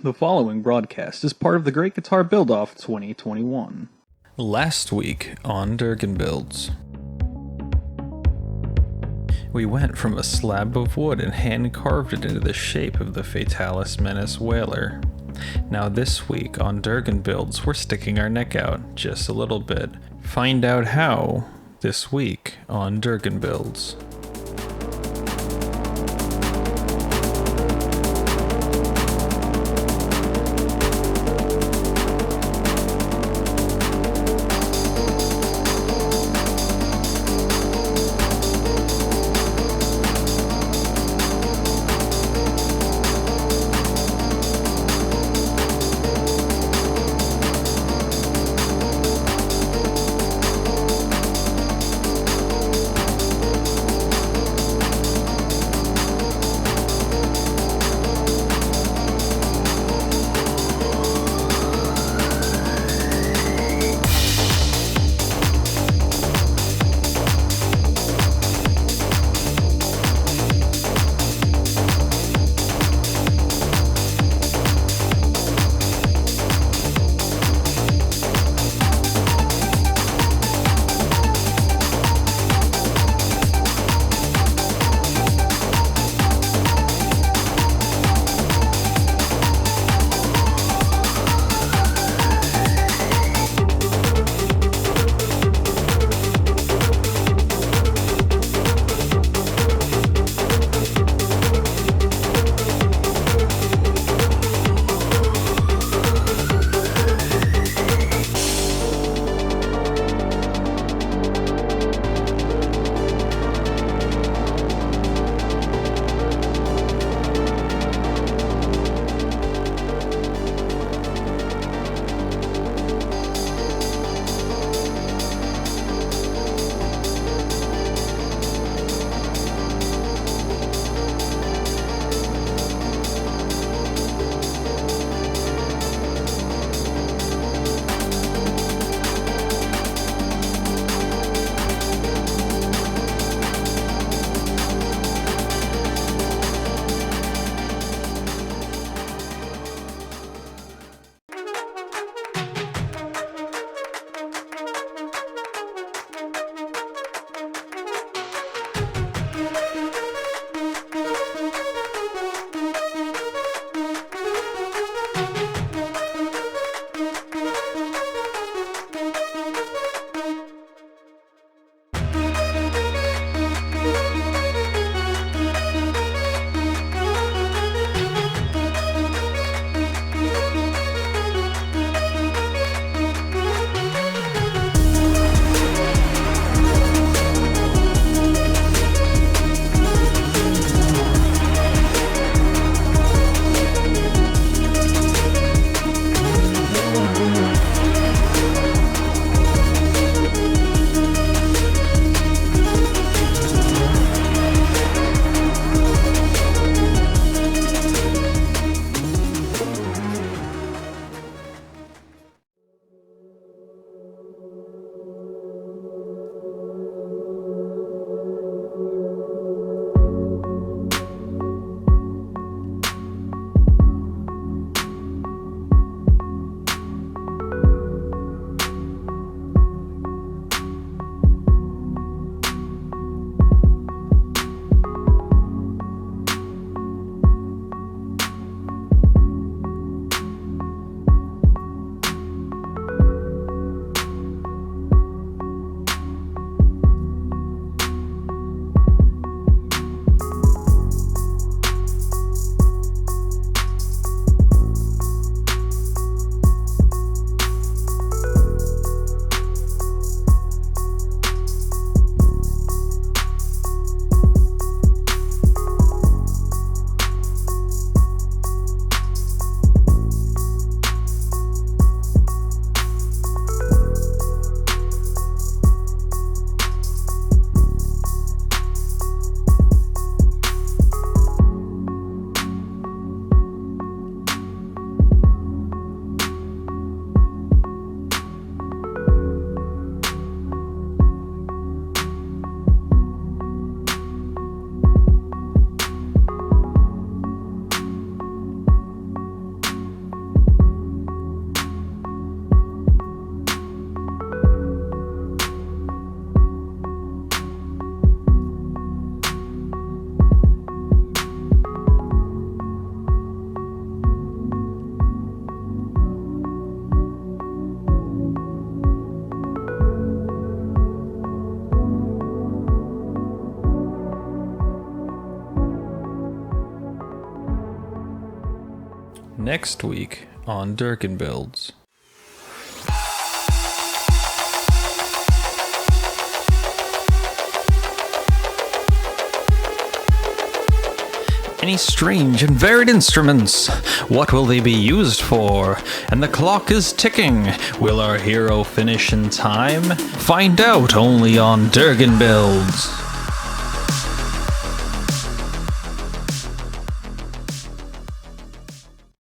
The following broadcast is part of the Greatguitarbuildoff 2021. Last week on Dergonbuilds, we went from a slab of wood and hand-carved it into the shape of the Fatalis Menace Wailer. Now this week on Dergonbuilds, we're sticking our neck out just a little bit. Find out how this week on Dergonbuilds. Next week on Dergonbuilds. Any strange and varied instruments? What will they be used for? And the clock is ticking. Will our hero finish in time? Find out only on Dergonbuilds.